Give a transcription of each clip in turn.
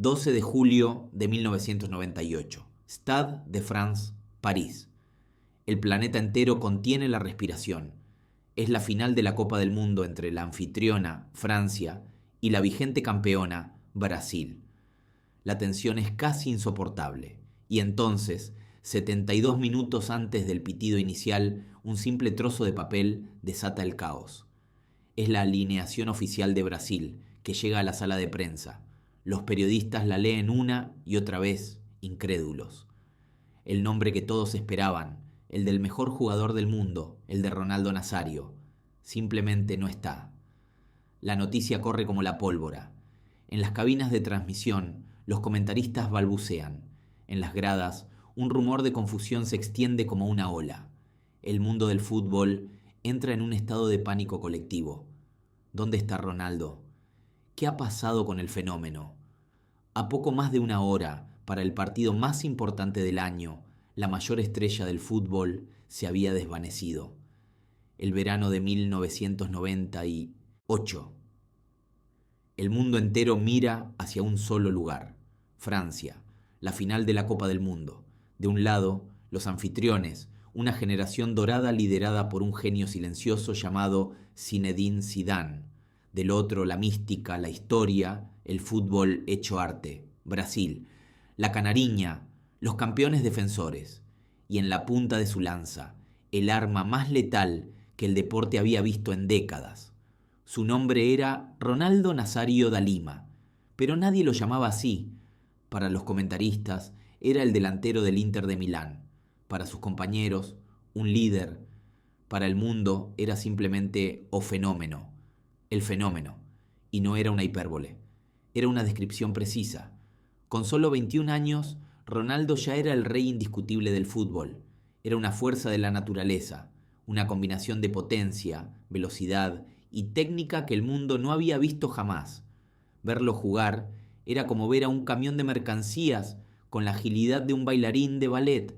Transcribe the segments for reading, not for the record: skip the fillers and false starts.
12 de julio de 1998. Stade de France, París. El planeta entero contiene la respiración. Es la final de la Copa del Mundo entre la anfitriona, Francia, y la vigente campeona, Brasil. La tensión es casi insoportable. Y entonces, 72 minutos antes del pitido inicial, un simple trozo de papel desata el caos. Es la alineación oficial de Brasil, que llega a la sala de prensa. Los periodistas la leen una y otra vez, incrédulos. El nombre que todos esperaban, el del mejor jugador del mundo, el de Ronaldo Nazario, simplemente no está. La noticia corre como la pólvora. En las cabinas de transmisión, los comentaristas balbucean. En las gradas, un rumor de confusión se extiende como una ola. El mundo del fútbol entra en un estado de pánico colectivo. ¿Dónde está Ronaldo? ¿Qué ha pasado con el fenómeno? A poco más de una hora, para el partido más importante del año, la mayor estrella del fútbol se había desvanecido. El verano de 1998. El mundo entero mira hacia un solo lugar, Francia, la final de la Copa del Mundo. De un lado, los anfitriones, una generación dorada liderada por un genio silencioso llamado Zinedine Zidane. Del otro, la mística, la historia, el fútbol hecho arte, Brasil, la canariña, los campeones defensores. Y en la punta de su lanza, el arma más letal que el deporte había visto en décadas. Su nombre era Ronaldo Nazario da Lima, pero nadie lo llamaba así. Para los comentaristas, era el delantero del Inter de Milán. Para sus compañeros, un líder. Para el mundo, era simplemente o fenómeno. El fenómeno. Y no era una hipérbole. Era una descripción precisa. Con solo 21 años, Ronaldo ya era el rey indiscutible del fútbol. Era una fuerza de la naturaleza, una combinación de potencia, velocidad y técnica que el mundo no había visto jamás. Verlo jugar era como ver a un camión de mercancías con la agilidad de un bailarín de ballet.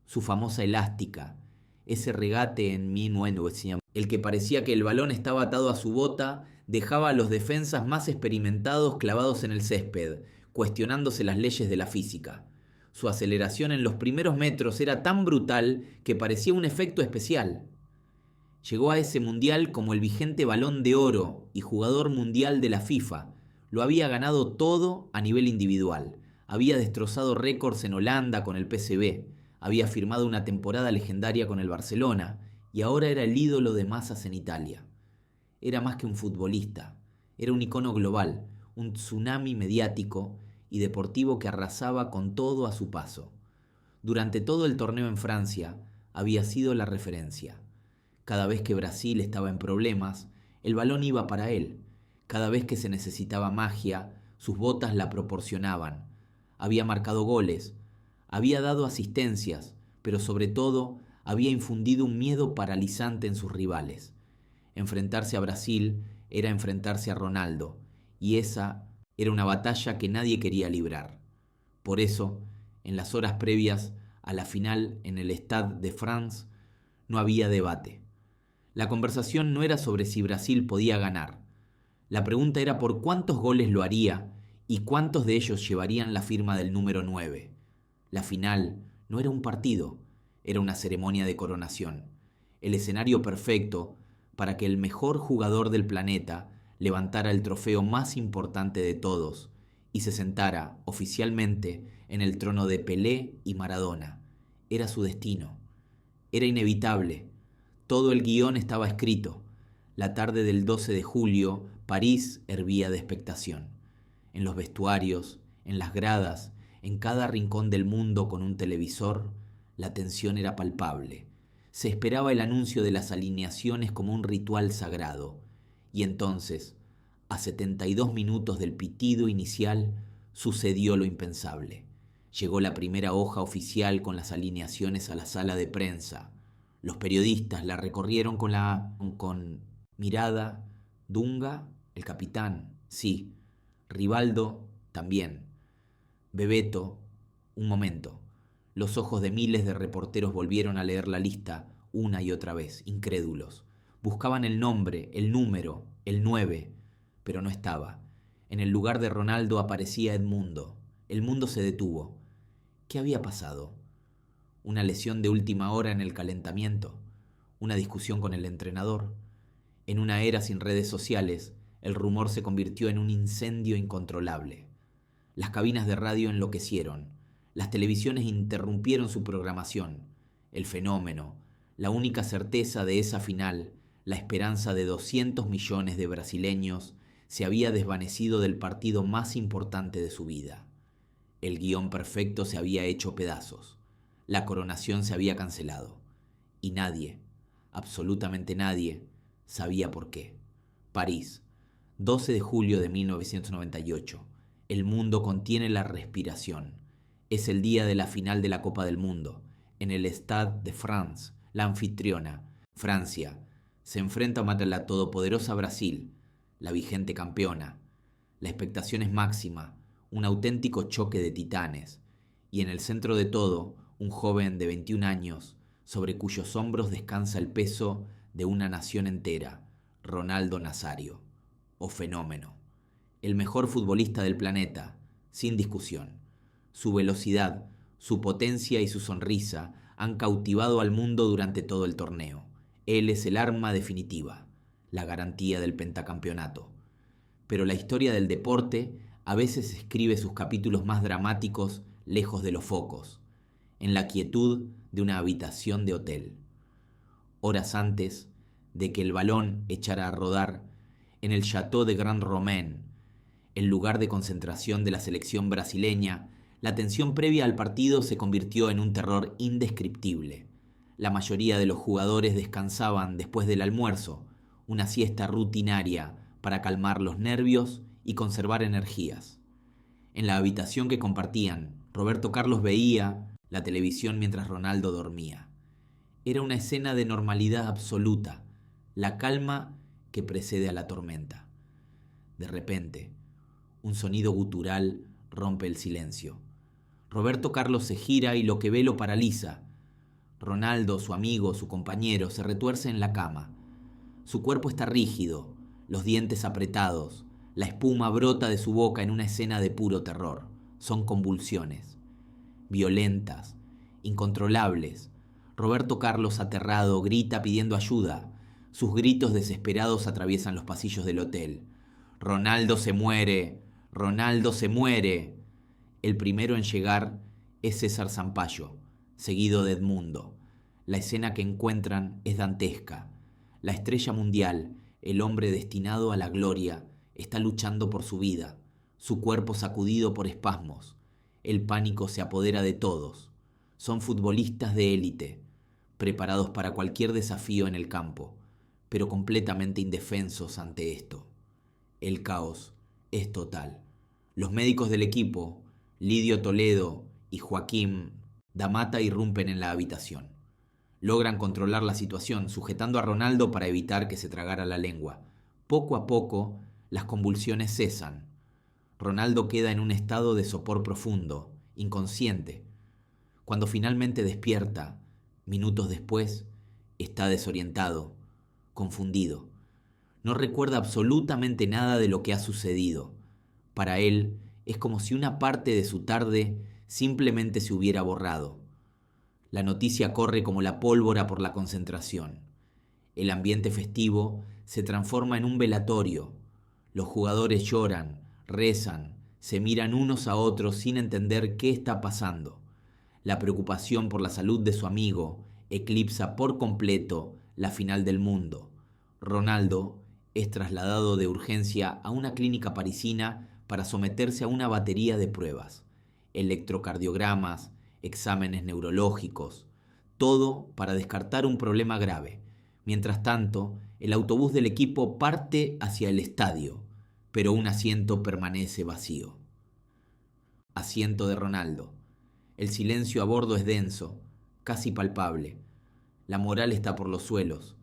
Su famosa elástica, ese regate en 1900, el que parecía que el balón estaba atado a su bota, dejaba a los defensas más experimentados clavados en el césped, cuestionándose las leyes de la física. Su aceleración en los primeros metros era tan brutal que parecía un efecto especial. Llegó a ese mundial como el vigente Balón de Oro y jugador mundial de la FIFA. Lo había ganado todo a nivel individual. Había destrozado récords en Holanda con el PSV. Había firmado una temporada legendaria con el Barcelona y ahora era el ídolo de masas en Italia. Era más que un futbolista. Era un icono global, un tsunami mediático y deportivo que arrasaba con todo a su paso. Durante todo el torneo en Francia había sido la referencia. Cada vez que Brasil estaba en problemas, el balón iba para él. Cada vez que se necesitaba magia, sus botas la proporcionaban. Había marcado goles, había dado asistencias, pero sobre todo había infundido un miedo paralizante en sus rivales. Enfrentarse a Brasil era enfrentarse a Ronaldo, y esa era una batalla que nadie quería librar. Por eso, en las horas previas a la final en el Stade de France, no había debate. La conversación no era sobre si Brasil podía ganar. La pregunta era por cuántos goles lo haría y cuántos de ellos llevarían la firma del número 9. La final no era un partido, era una ceremonia de coronación. El escenario perfecto para que el mejor jugador del planeta levantara el trofeo más importante de todos y se sentara oficialmente en el trono de Pelé y Maradona. Era su destino. Era inevitable. Todo el guión estaba escrito. La tarde del 12 de julio, París hervía de expectación. En los vestuarios, en las gradas, en cada rincón del mundo con un televisor, la tensión era palpable. Se esperaba el anuncio de las alineaciones como un ritual sagrado. Y entonces, a 72 minutos del pitido inicial, sucedió lo impensable. Llegó la primera hoja oficial con las alineaciones a la sala de prensa. Los periodistas la recorrieron con mirada. Dunga, el capitán, sí. Rivaldo, también. Bebeto, un momento. Los ojos de miles de reporteros volvieron a leer la lista una y otra vez, incrédulos. Buscaban el nombre, el número, el 9, pero no estaba. En el lugar de Ronaldo aparecía Edmundo. El mundo se detuvo. ¿Qué había pasado? ¿Una lesión de última hora en el calentamiento? ¿Una discusión con el entrenador? En una era sin redes sociales, el rumor se convirtió en un incendio incontrolable. Las cabinas de radio enloquecieron. Las televisiones interrumpieron su programación. El fenómeno, la única certeza de esa final, la esperanza de 200 millones de brasileños, se había desvanecido del partido más importante de su vida. El guión perfecto se había hecho pedazos. La coronación se había cancelado. Y nadie, absolutamente nadie, sabía por qué. París, 12 de julio de 1998. El mundo contiene la respiración. Es el día de la final de la Copa del Mundo. En el Stade de France, la anfitriona, Francia, se enfrenta contra la todopoderosa Brasil, la vigente campeona. La expectación es máxima, un auténtico choque de titanes. Y en el centro de todo, un joven de 21 años, sobre cuyos hombros descansa el peso de una nación entera, Ronaldo Nazario, o Fenómeno. El mejor futbolista del planeta, sin discusión. Su velocidad, su potencia y su sonrisa han cautivado al mundo durante todo el torneo. Él es el arma definitiva, la garantía del pentacampeonato. Pero la historia del deporte a veces escribe sus capítulos más dramáticos lejos de los focos, en la quietud de una habitación de hotel. Horas antes de que el balón echara a rodar, en el Château de Grand Romain, el lugar de concentración de la selección brasileña, la tensión previa al partido se convirtió en un terror indescriptible. La mayoría de los jugadores descansaban después del almuerzo, una siesta rutinaria para calmar los nervios y conservar energías. En la habitación que compartían, Roberto Carlos veía la televisión mientras Ronaldo dormía. Era una escena de normalidad absoluta, la calma que precede a la tormenta. De repente, un sonido gutural rompe el silencio. Roberto Carlos se gira y lo que ve lo paraliza. Ronaldo, su amigo, su compañero, se retuerce en la cama. Su cuerpo está rígido, los dientes apretados. La espuma brota de su boca en una escena de puro terror. Son convulsiones. Violentas, incontrolables. Roberto Carlos, aterrado, grita pidiendo ayuda. Sus gritos desesperados atraviesan los pasillos del hotel. «¡Ronaldo se muere! ¡Ronaldo se muere!». El primero en llegar es César Sampaio, seguido de Edmundo. La escena que encuentran es dantesca. La estrella mundial, el hombre destinado a la gloria, está luchando por su vida, su cuerpo sacudido por espasmos. El pánico se apodera de todos. Son futbolistas de élite, preparados para cualquier desafío en el campo, pero completamente indefensos ante esto. El caos es total. Los médicos del equipo, Lidio Toledo y Joaquín Damata, irrumpen en la habitación. Logran controlar la situación, sujetando a Ronaldo para evitar que se tragara la lengua. Poco a poco, las convulsiones cesan. Ronaldo queda en un estado de sopor profundo, inconsciente. Cuando finalmente despierta, minutos después, está desorientado, confundido. No recuerda absolutamente nada de lo que ha sucedido. Para él, es como si una parte de su tarde simplemente se hubiera borrado. La noticia corre como la pólvora por la concentración. El ambiente festivo se transforma en un velatorio. Los jugadores lloran, rezan, se miran unos a otros sin entender qué está pasando. La preocupación por la salud de su amigo eclipsa por completo la final del mundo. Ronaldo es trasladado de urgencia a una clínica parisina para someterse a una batería de pruebas, electrocardiogramas, exámenes neurológicos, todo para descartar un problema grave. Mientras tanto, el autobús del equipo parte hacia el estadio, pero un asiento permanece vacío. Asiento de Ronaldo. El silencio a bordo es denso, casi palpable. La moral está por los suelos.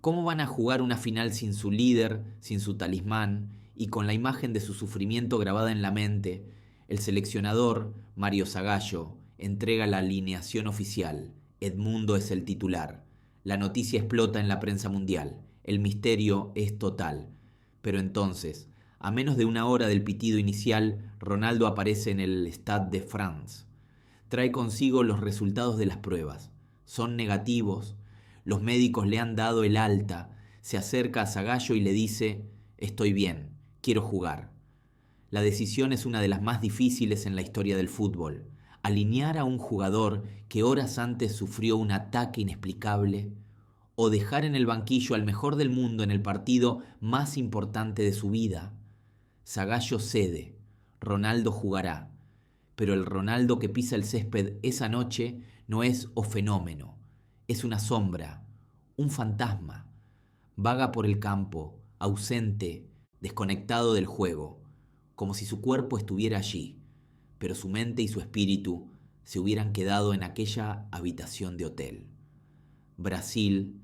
¿Cómo van a jugar una final sin su líder, sin su talismán y con la imagen de su sufrimiento grabada en la mente? El seleccionador, Mario Zagallo, entrega la alineación oficial. Edmundo es el titular. La noticia explota en la prensa mundial. El misterio es total. Pero entonces A menos de una hora del pitido inicial, Ronaldo aparece en el Stade de France. Trae consigo los resultados de las pruebas. Son negativos. Los médicos le han dado el alta. Se acerca a Zagallo y le dice: «Estoy bien, quiero jugar». La decisión es una de las más difíciles en la historia del fútbol. Alinear a un jugador que horas antes sufrió un ataque inexplicable, o dejar en el banquillo al mejor del mundo en el partido más importante de su vida. Zagallo cede. Ronaldo jugará. Pero el Ronaldo que pisa el césped esa noche no es o fenómeno. Es una sombra, un fantasma. Vaga por el campo, ausente, desconectado del juego, como si su cuerpo estuviera allí, pero su mente y su espíritu se hubieran quedado en aquella habitación de hotel. Brasil,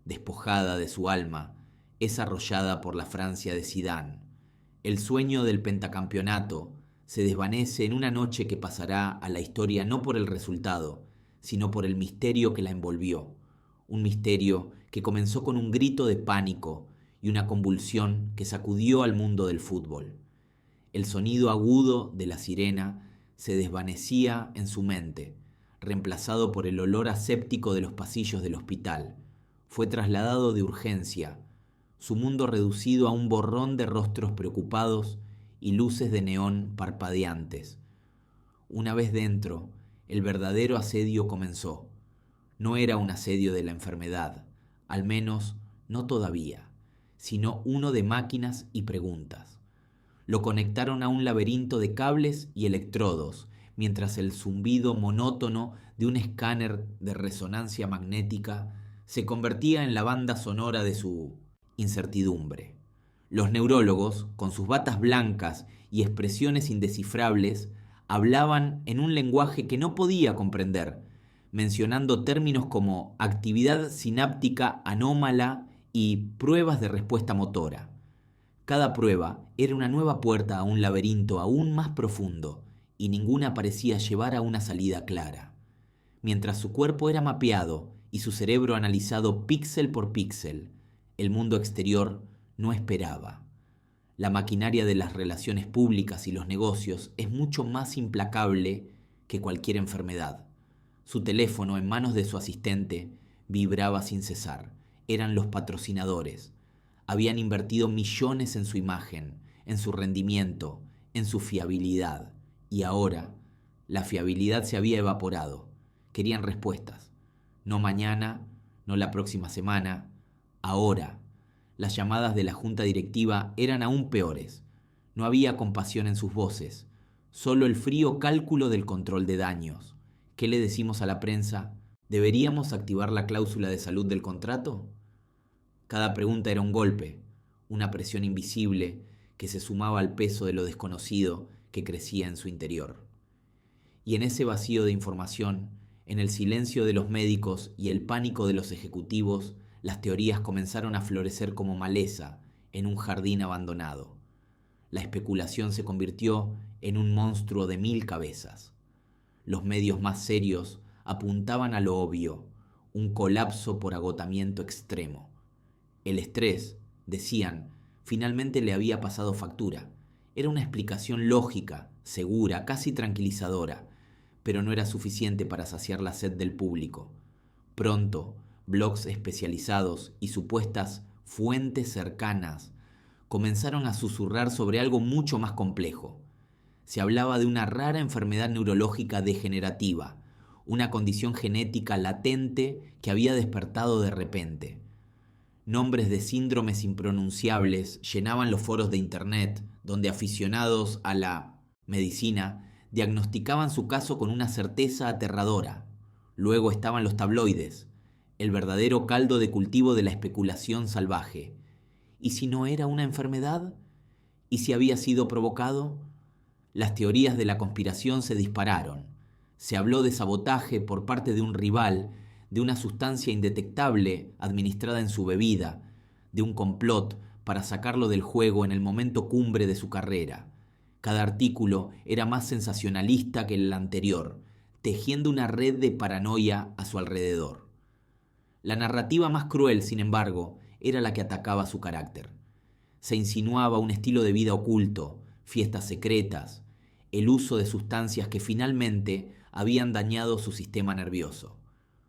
despojada de su alma, es arrollada por la Francia de Zidane. El sueño del pentacampeonato se desvanece en una noche que pasará a la historia no por el resultado, sino por el misterio que la envolvió. Un misterio que comenzó con un grito de pánico y una convulsión que sacudió al mundo del fútbol. El sonido agudo de la sirena se desvanecía en su mente, reemplazado por el olor aséptico de los pasillos del hospital. Fue trasladado de urgencia, su mundo reducido a un borrón de rostros preocupados y luces de neón parpadeantes. Una vez dentro, el verdadero asedio comenzó. No era un asedio de la enfermedad, al menos no todavía, sino uno de máquinas y preguntas. Lo conectaron a un laberinto de cables y electrodos, mientras el zumbido monótono de un escáner de resonancia magnética se convertía en la banda sonora de su incertidumbre. Los neurólogos, con sus batas blancas y expresiones indescifrables, hablaban en un lenguaje que no podía comprender, mencionando términos como actividad sináptica anómala y pruebas de respuesta motora. Cada prueba era una nueva puerta a un laberinto aún más profundo, y ninguna parecía llevar a una salida clara. Mientras su cuerpo era mapeado y su cerebro analizado píxel por píxel, el mundo exterior no esperaba. La maquinaria de las relaciones públicas y los negocios es mucho más implacable que cualquier enfermedad. Su teléfono en manos de su asistente vibraba sin cesar. Eran los patrocinadores. Habían invertido millones en su imagen, en su rendimiento, en su fiabilidad. Y ahora, la fiabilidad se había evaporado. Querían respuestas. No mañana, no la próxima semana, ahora. Las llamadas de la junta directiva eran aún peores. No había compasión en sus voces, solo el frío cálculo del control de daños. ¿Qué le decimos a la prensa? ¿Deberíamos activar la cláusula de salud del contrato? Cada pregunta era un golpe, una presión invisible que se sumaba al peso de lo desconocido que crecía en su interior. Y en ese vacío de información, en el silencio de los médicos y el pánico de los ejecutivos, las teorías comenzaron a florecer como maleza en un jardín abandonado. La especulación se convirtió en un monstruo de 1000 cabezas. Los medios más serios apuntaban a lo obvio, un colapso por agotamiento extremo. El estrés, decían, finalmente le había pasado factura. Era una explicación lógica, segura, casi tranquilizadora, pero no era suficiente para saciar la sed del público. Pronto, blogs especializados y supuestas fuentes cercanas comenzaron a susurrar sobre algo mucho más complejo. Se hablaba de una rara enfermedad neurológica degenerativa, una condición genética latente que había despertado de repente. Nombres de síndromes impronunciables llenaban los foros de internet, donde aficionados a la medicina diagnosticaban su caso con una certeza aterradora. Luego estaban los tabloides, el verdadero caldo de cultivo de la especulación salvaje. ¿Y si no era una enfermedad? ¿Y si había sido provocado? Las teorías de la conspiración se dispararon. Se habló de sabotaje por parte de un rival, de una sustancia indetectable administrada en su bebida, de un complot para sacarlo del juego en el momento cumbre de su carrera. Cada artículo era más sensacionalista que el anterior, tejiendo una red de paranoia a su alrededor. La narrativa más cruel, sin embargo, era la que atacaba su carácter. se insinuaba un estilo de vida oculto, fiestas secretas, el uso de sustancias que finalmente habían dañado su sistema nervioso.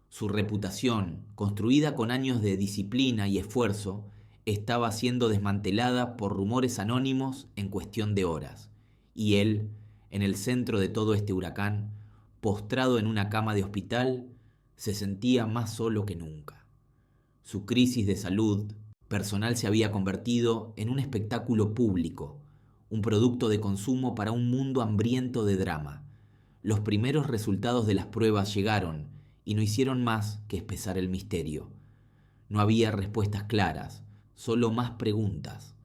Su reputación, construida con años de disciplina y esfuerzo, estaba siendo desmantelada por rumores anónimos en cuestión de horas. Y él, en el centro de todo este huracán, postrado en una cama de hospital, se sentía más solo que nunca. Su crisis de salud personal se había convertido en un espectáculo público, un producto de consumo para un mundo hambriento de drama. Los primeros resultados de las pruebas llegaron y no hicieron más que espesar el misterio. No había respuestas claras, solo más preguntas.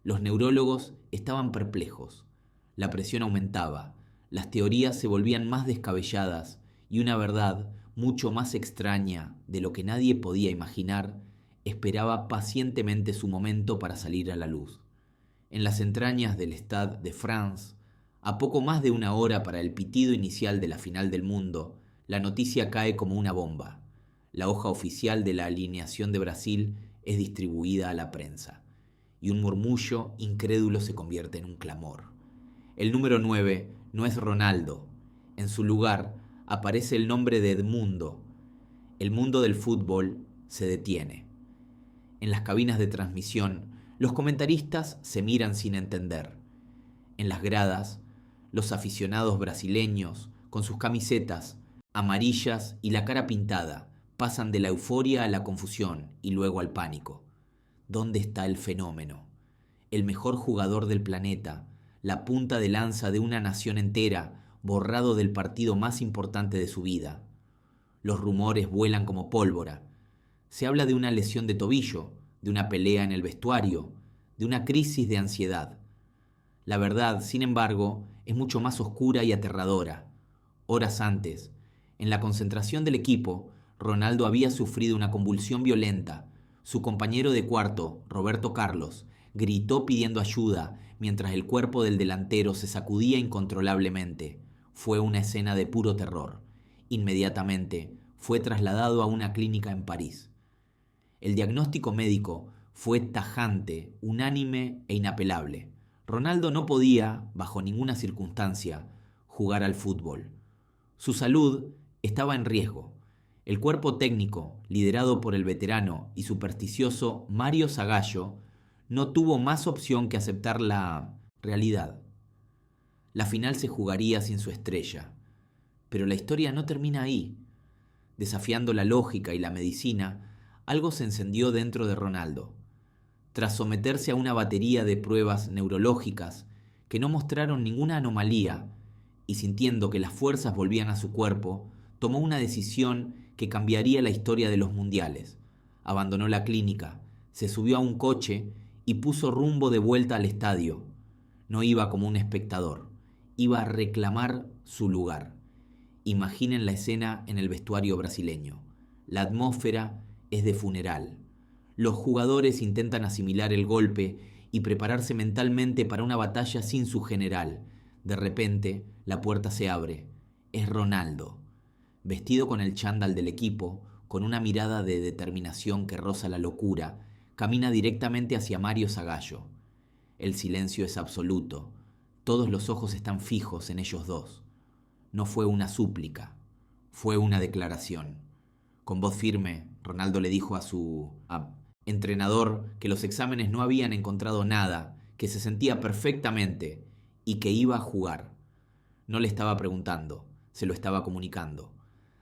Los neurólogos estaban perplejos. La presión aumentaba, las teorías se volvían más descabelladas y una verdad mucho más extraña de lo que nadie podía imaginar esperaba pacientemente su momento para salir a la luz. En las entrañas del Stade de France, a poco más de una hora para el pitido inicial de la final del mundo, la noticia cae como una bomba. La hoja oficial de la alineación de Brasil es distribuida a la prensa, y un murmullo incrédulo se convierte en un clamor. El número 9 no es Ronaldo. En su lugar aparece el nombre de Edmundo. El mundo del fútbol se detiene. En las cabinas de transmisión, los comentaristas se miran sin entender. En las gradas, los aficionados brasileños, con sus camisetas amarillas y la cara pintada, pasan de la euforia a la confusión y luego al pánico. ¿Dónde está el fenómeno? El mejor jugador del planeta, la punta de lanza de una nación entera, borrado del partido más importante de su vida. Los rumores vuelan como pólvora. Se habla de una lesión de tobillo, de una pelea en el vestuario, de una crisis de ansiedad. La verdad, sin embargo, es mucho más oscura y aterradora. Horas antes, en la concentración del equipo, Ronaldo había sufrido una convulsión violenta. Su compañero de cuarto, Roberto Carlos, gritó pidiendo ayuda mientras el cuerpo del delantero se sacudía incontrolablemente. Fue una escena de puro terror. Inmediatamente fue trasladado a una clínica en París. El diagnóstico médico fue tajante, unánime e inapelable. Ronaldo no podía, bajo ninguna circunstancia, jugar al fútbol. Su salud estaba en riesgo. El cuerpo técnico, liderado por el veterano y supersticioso Mario Zagallo, no tuvo más opción que aceptar la realidad. La final se jugaría sin su estrella. Pero la historia no termina ahí. Desafiando la lógica y la medicina, algo se encendió dentro de Ronaldo. Tras someterse a una batería de pruebas neurológicas que no mostraron ninguna anomalía, y sintiendo que las fuerzas volvían a su cuerpo, tomó una decisión que cambiaría la historia de los mundiales. Abandonó la clínica, se subió a un coche y puso rumbo de vuelta al estadio. No iba como un espectador, iba a reclamar su lugar. Imaginen la escena en el vestuario brasileño. La atmósfera es de funeral. Los jugadores intentan asimilar el golpe y prepararse mentalmente para una batalla sin su general. De repente, la puerta se abre. Es Ronaldo. Vestido con el chándal del equipo, con una mirada de determinación que roza la locura, camina directamente hacia Mario Zagallo. El silencio es absoluto. Todos los ojos están fijos en ellos dos. No fue una súplica, fue una declaración. Con voz firme, Ronaldo le dijo a su entrenador que los exámenes no habían encontrado nada, que se sentía perfectamente y que iba a jugar. No le estaba preguntando, se lo estaba comunicando.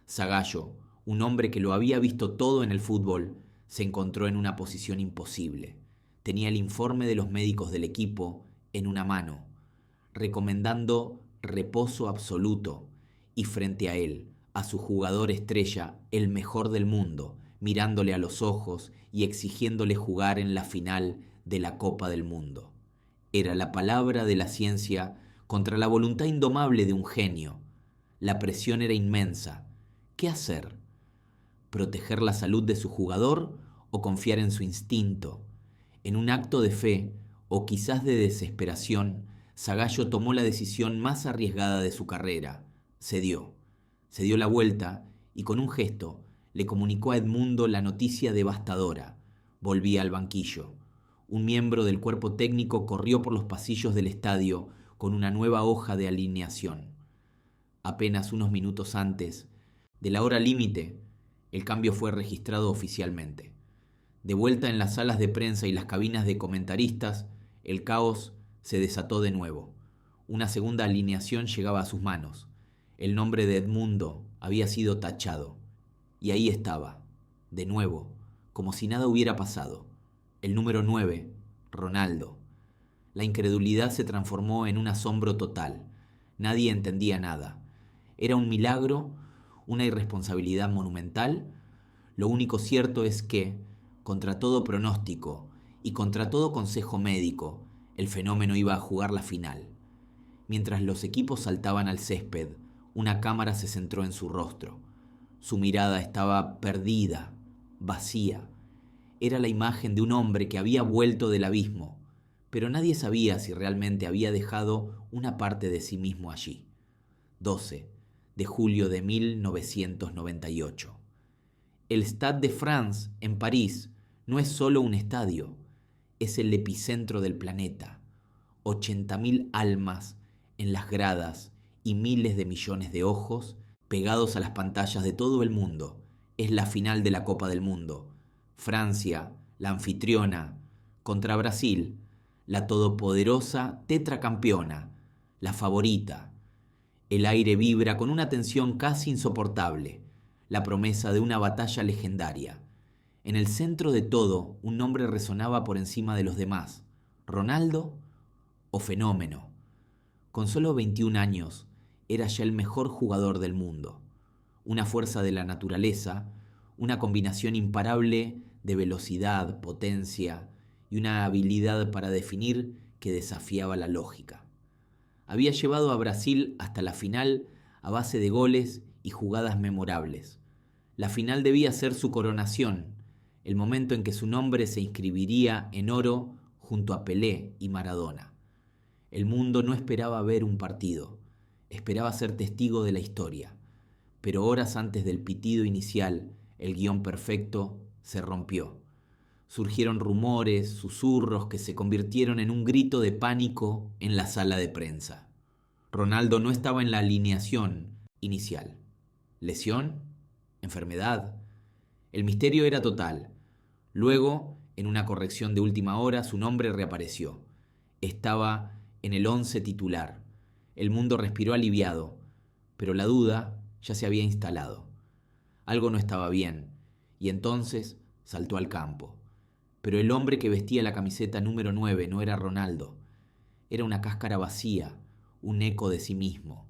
Zagallo, un hombre que lo había visto todo en el fútbol, se encontró en una posición imposible. Tenía el informe de los médicos del equipo en una mano, recomendando reposo absoluto, y frente a él, a su jugador estrella, el mejor del mundo, mirándole a los ojos y exigiéndole jugar en la final de la Copa del Mundo. Era la palabra de la ciencia contra la voluntad indomable de un genio. La presión era inmensa. ¿Qué hacer? ¿Proteger la salud de su jugador o confiar en su instinto? En un acto de fe, o quizás de desesperación, Zagallo tomó la decisión más arriesgada de su carrera. Cedió. Se dio la vuelta y con un gesto le comunicó a Edmundo la noticia devastadora. Volvía al banquillo. Un miembro del cuerpo técnico corrió por los pasillos del estadio con una nueva hoja de alineación. Apenas unos minutos antes de la hora límite, el cambio fue registrado oficialmente. De vuelta en las salas de prensa y las cabinas de comentaristas, el caos se desató de nuevo. Una segunda alineación llegaba a sus manos. El nombre de Edmundo había sido tachado. Y ahí estaba, de nuevo, como si nada hubiera pasado. El número 9, Ronaldo. La incredulidad se transformó en un asombro total. Nadie entendía nada. ¿Era un milagro? ¿Una irresponsabilidad monumental? Lo único cierto es que, contra todo pronóstico y contra todo consejo médico, el fenómeno iba a jugar la final. Mientras los equipos saltaban al césped, una cámara se centró en su rostro. Su mirada estaba perdida, vacía. Era la imagen de un hombre que había vuelto del abismo, pero nadie sabía si realmente había dejado una parte de sí mismo allí. 12 de julio de 1998. El Stade de France, en París, no es solo un estadio, es el epicentro del planeta. 80.000 almas en las gradas y miles de millones de ojos pegados a las pantallas de todo el mundo. Es la final de la Copa del Mundo. Francia, la anfitriona, contra Brasil, la todopoderosa tetracampeona, la favorita. El aire vibra con una tensión casi insoportable, la promesa de una batalla legendaria. En el centro de todo, un nombre resonaba por encima de los demás. ¿Ronaldo o Fenómeno? Con solo 21 años, era ya el mejor jugador del mundo. Una fuerza de la naturaleza, una combinación imparable de velocidad, potencia y una habilidad para definir que desafiaba la lógica. Había llevado a Brasil hasta la final a base de goles y jugadas memorables. La final debía ser su coronación, el momento en que su nombre se inscribiría en oro junto a Pelé y Maradona. El mundo no esperaba ver un partido, esperaba ser testigo de la historia. Pero horas antes del pitido inicial, el guión perfecto se rompió. Surgieron rumores, susurros que se convirtieron en un grito de pánico en la sala de prensa. Ronaldo no estaba en la alineación inicial. ¿Lesión? ¿Enfermedad? El misterio era total. Luego, en una corrección de última hora, su nombre reapareció. Estaba en el 11 titular. El mundo respiró aliviado, pero la duda ya se había instalado. Algo no estaba bien, y entonces saltó al campo. Pero el hombre que vestía la camiseta número 9 no era Ronaldo. Era una cáscara vacía, un eco de sí mismo.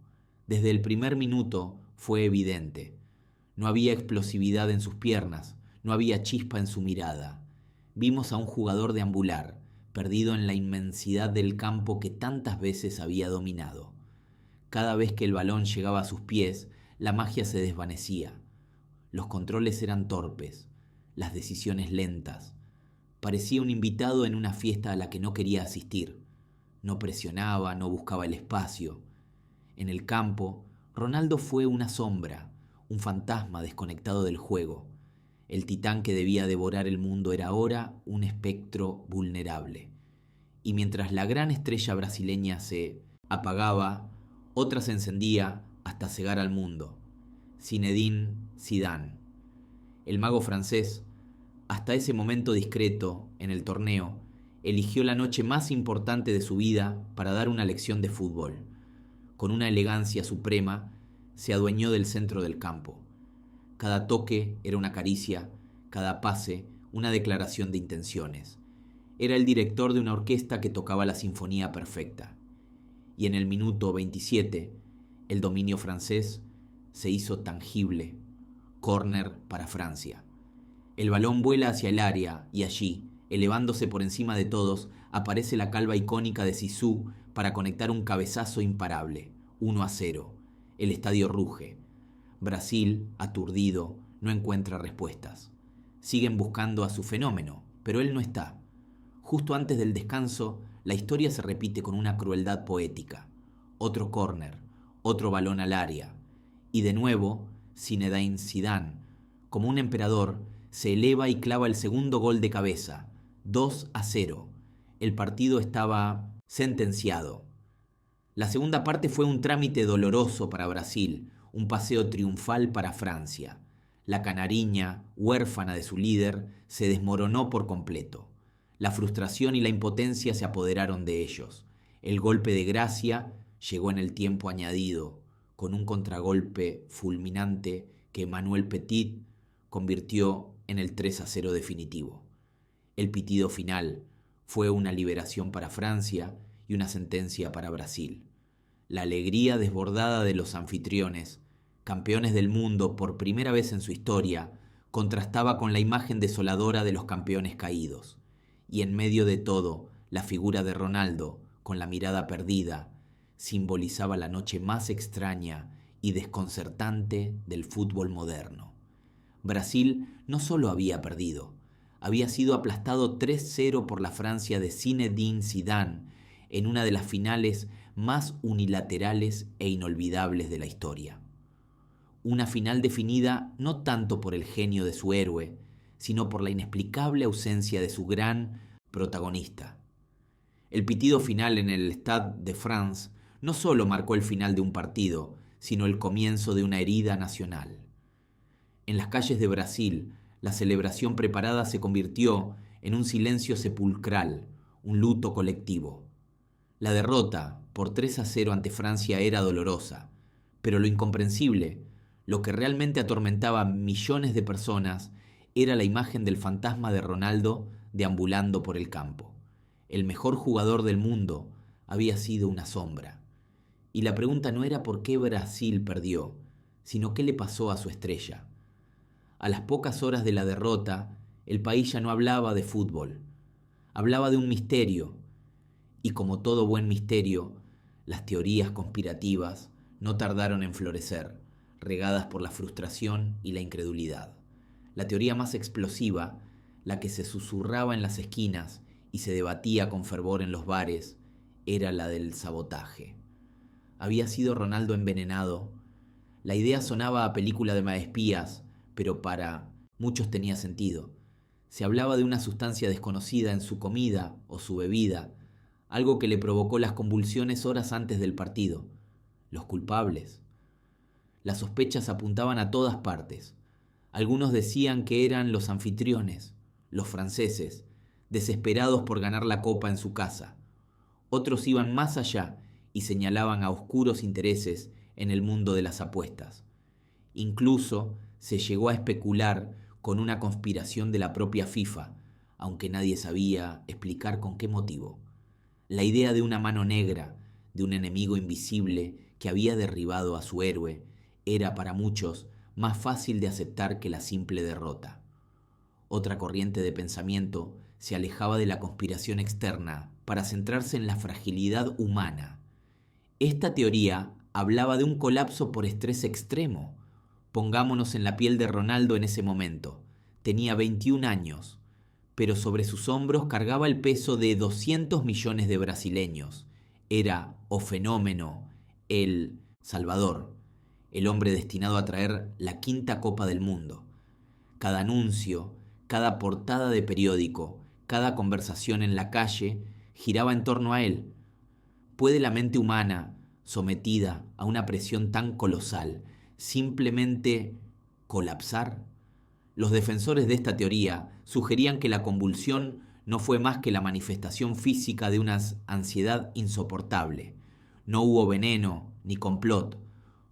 Desde el primer minuto fue evidente. No había explosividad en sus piernas, no había chispa en su mirada. Vimos a un jugador deambular, perdido en la inmensidad del campo que tantas veces había dominado. Cada vez que el balón llegaba a sus pies, la magia se desvanecía. Los controles eran torpes, las decisiones lentas. Parecía un invitado en una fiesta a la que no quería asistir. No presionaba, no buscaba el espacio. En el campo, Ronaldo fue una sombra, un fantasma desconectado del juego. El titán que debía devorar el mundo era ahora un espectro vulnerable. Y mientras la gran estrella brasileña se apagaba, otra se encendía hasta cegar al mundo. Zinedine Zidane. El mago francés, hasta ese momento discreto en el torneo, eligió la noche más importante de su vida para dar una lección de fútbol. Con una elegancia suprema, se adueñó del centro del campo. Cada toque era una caricia, cada pase una declaración de intenciones. Era el director de una orquesta que tocaba la sinfonía perfecta. Y en el minuto 27, el dominio francés se hizo tangible. Córner para Francia. El balón vuela hacia el área y allí, elevándose por encima de todos, aparece la calva icónica de Zizou para conectar un cabezazo imparable. 1-0. El estadio ruge. Brasil, aturdido, no encuentra respuestas. Siguen buscando a su fenómeno, pero él no está. Justo antes del descanso, la historia se repite con una crueldad poética. Otro córner, otro balón al área. Y de nuevo, Zinedine Zidane, como un emperador, se eleva y clava el segundo gol de cabeza. 2-0. El partido estaba sentenciado. La segunda parte fue un trámite doloroso para Brasil, un paseo triunfal para Francia. La canariña, huérfana de su líder, se desmoronó por completo. La frustración y la impotencia se apoderaron de ellos. El golpe de gracia llegó en el tiempo añadido, con un contragolpe fulminante que Emmanuel Petit convirtió en el 3-0 definitivo. El pitido final fue una liberación para Francia y una sentencia para Brasil. La alegría desbordada de los anfitriones, campeones del mundo por primera vez en su historia, contrastaba con la imagen desoladora de los campeones caídos. Y en medio de todo, la figura de Ronaldo, con la mirada perdida, simbolizaba la noche más extraña y desconcertante del fútbol moderno. Brasil no solo había perdido, había sido aplastado 3-0 por la Francia de Zinedine Zidane en una de las finales más unilaterales e inolvidables de la historia. Una final definida no tanto por el genio de su héroe, sino por la inexplicable ausencia de su gran protagonista. El pitido final en el Stade de France no solo marcó el final de un partido, sino el comienzo de una herida nacional. En las calles de Brasil, la celebración preparada se convirtió en un silencio sepulcral, un luto colectivo. La derrota por 3-0 ante Francia era dolorosa, pero lo incomprensible, lo que realmente atormentaba a millones de personas, era la imagen del fantasma de Ronaldo deambulando por el campo. El mejor jugador del mundo había sido una sombra. Y la pregunta no era por qué Brasil perdió, sino qué le pasó a su estrella. A las pocas horas de la derrota, el país ya no hablaba de fútbol. Hablaba de un misterio. Y como todo buen misterio, las teorías conspirativas no tardaron en florecer, regadas por la frustración y la incredulidad. La teoría más explosiva, la que se susurraba en las esquinas y se debatía con fervor en los bares, era la del sabotaje. ¿Había sido Ronaldo envenenado? La idea sonaba a película de espías, pero para muchos tenía sentido. Se hablaba de una sustancia desconocida en su comida o su bebida, algo que le provocó las convulsiones horas antes del partido. Los culpables. Las sospechas apuntaban a todas partes. Algunos decían que eran los anfitriones, los franceses, desesperados por ganar la copa en su casa. Otros iban más allá y señalaban a oscuros intereses en el mundo de las apuestas. Incluso se llegó a especular con una conspiración de la propia FIFA, aunque nadie sabía explicar con qué motivo. La idea de una mano negra, de un enemigo invisible que había derribado a su héroe, era para muchos más fácil de aceptar que la simple derrota. Otra corriente de pensamiento se alejaba de la conspiración externa para centrarse en la fragilidad humana. Esta teoría hablaba de un colapso por estrés extremo. Pongámonos en la piel de Ronaldo en ese momento. Tenía 21 años, pero sobre sus hombros cargaba el peso de 200 millones de brasileños. Era, o fenómeno, el Salvador, el hombre destinado a traer la quinta Copa del Mundo. Cada anuncio, cada portada de periódico, cada conversación en la calle giraba en torno a él. ¿Puede la mente humana, sometida a una presión tan colosal, simplemente colapsar? Los defensores de esta teoría sugerían que la convulsión no fue más que la manifestación física de una ansiedad insoportable. No hubo veneno ni complot,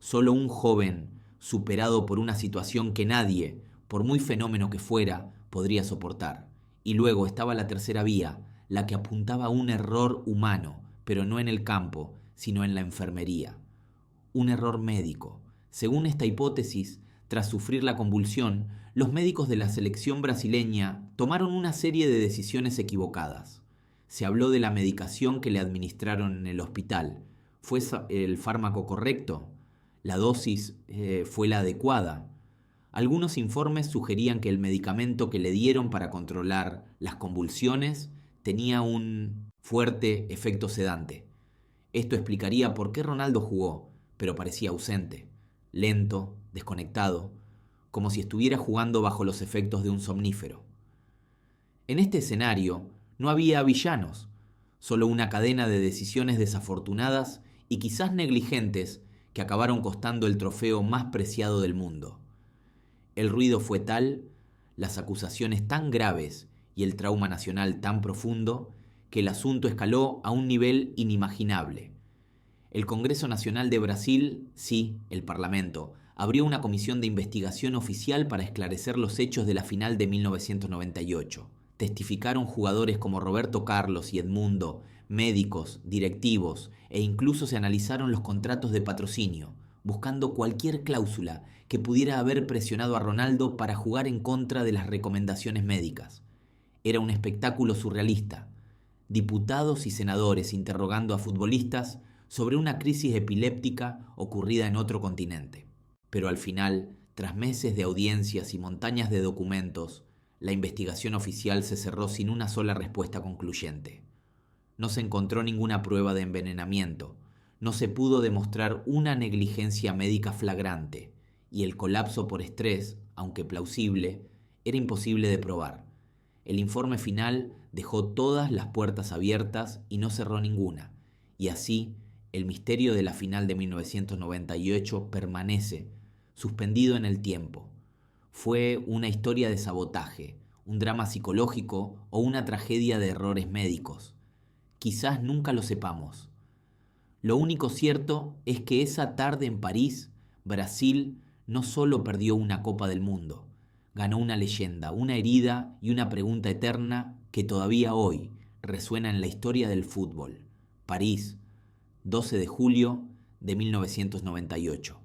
solo un joven superado por una situación que nadie, por muy fenómeno que fuera, podría soportar. Y luego estaba la tercera vía, la que apuntaba a un error humano, pero no en el campo, sino en la enfermería. Un error médico. Según esta hipótesis, tras sufrir la convulsión, los médicos de la selección brasileña tomaron una serie de decisiones equivocadas. Se habló de la medicación que le administraron en el hospital. ¿Fue el fármaco correcto? ¿La dosis fue la adecuada? Algunos informes sugerían que el medicamento que le dieron para controlar las convulsiones tenía un fuerte efecto sedante. Esto explicaría por qué Ronaldo jugó, pero parecía ausente, lento, desconectado, como si estuviera jugando bajo los efectos de un somnífero. En este escenario no había villanos, solo una cadena de decisiones desafortunadas y quizás negligentes que acabaron costando el trofeo más preciado del mundo. El ruido fue tal, las acusaciones tan graves y el trauma nacional tan profundo, que el asunto escaló a un nivel inimaginable. El Congreso Nacional de Brasil, sí, el Parlamento, abrió una comisión de investigación oficial para esclarecer los hechos de la final de 1998. Testificaron jugadores como Roberto Carlos y Edmundo, médicos, directivos, e incluso se analizaron los contratos de patrocinio, buscando cualquier cláusula que pudiera haber presionado a Ronaldo para jugar en contra de las recomendaciones médicas. Era un espectáculo surrealista. Diputados y senadores interrogando a futbolistas sobre una crisis epiléptica ocurrida en otro continente. Pero al final, tras meses de audiencias y montañas de documentos, la investigación oficial se cerró sin una sola respuesta concluyente. No se encontró ninguna prueba de envenenamiento, no se pudo demostrar una negligencia médica flagrante, y el colapso por estrés, aunque plausible, era imposible de probar. El informe final dejó todas las puertas abiertas y no cerró ninguna, y así el misterio de la final de 1998 permanece, suspendido en el tiempo. ¿Fue una historia de sabotaje, un drama psicológico o una tragedia de errores médicos? Quizás nunca lo sepamos. Lo único cierto es que esa tarde en París, Brasil no solo perdió una Copa del Mundo, ganó una leyenda, una herida y una pregunta eterna que todavía hoy resuena en la historia del fútbol. París, 12 de julio de 1998.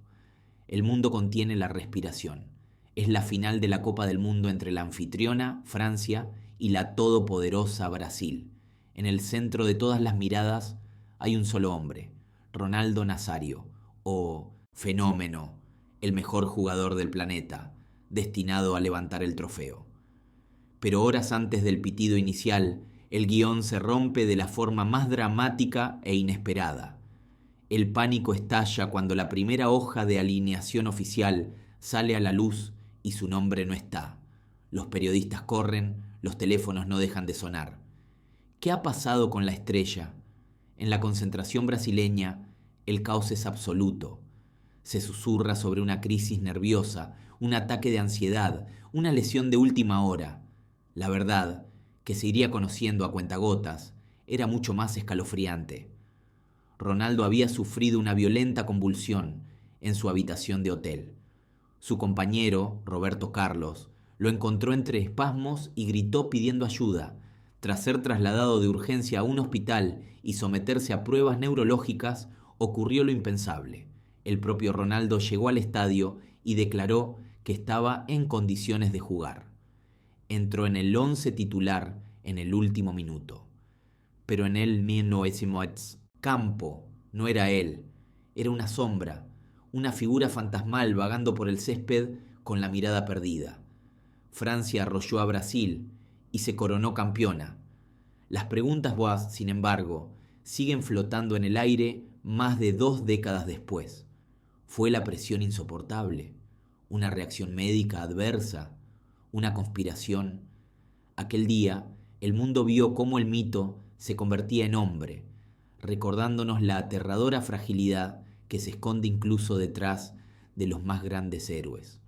El mundo contiene la respiración. Es la final de la Copa del Mundo entre la anfitriona, Francia, y la todopoderosa Brasil. En el centro de todas las miradas hay un solo hombre, Ronaldo Nazário, o Fenómeno, el mejor jugador del planeta, destinado a levantar el trofeo. Pero horas antes del pitido inicial, el guión se rompe de la forma más dramática e inesperada. El pánico estalla cuando la primera hoja de alineación oficial sale a la luz y su nombre no está. Los periodistas corren, los teléfonos no dejan de sonar. ¿Qué ha pasado con la estrella? En la concentración brasileña, el caos es absoluto. Se susurra sobre una crisis nerviosa, un ataque de ansiedad, una lesión de última hora. La verdad, que se iría conociendo a cuentagotas, era mucho más escalofriante. Ronaldo había sufrido una violenta convulsión en su habitación de hotel. Su compañero, Roberto Carlos, lo encontró entre espasmos y gritó pidiendo ayuda. Tras ser trasladado de urgencia a un hospital y someterse a pruebas neurológicas, ocurrió lo impensable. El propio Ronaldo llegó al estadio y declaró que estaba en condiciones de jugar. Entró en el 11 titular en el último minuto. Pero en el 1900, Campo no era él, era una sombra, una figura fantasmal vagando por el césped con la mirada perdida. Francia arrolló a Brasil y se coronó campeona. Las preguntas, sin embargo, siguen flotando en el aire más de 2 décadas después. ¿Fue la presión insoportable? ¿Una reacción médica adversa? ¿Una conspiración? Aquel día, el mundo vio cómo el mito se convertía en hombre, recordándonos la aterradora fragilidad que se esconde incluso detrás de los más grandes héroes.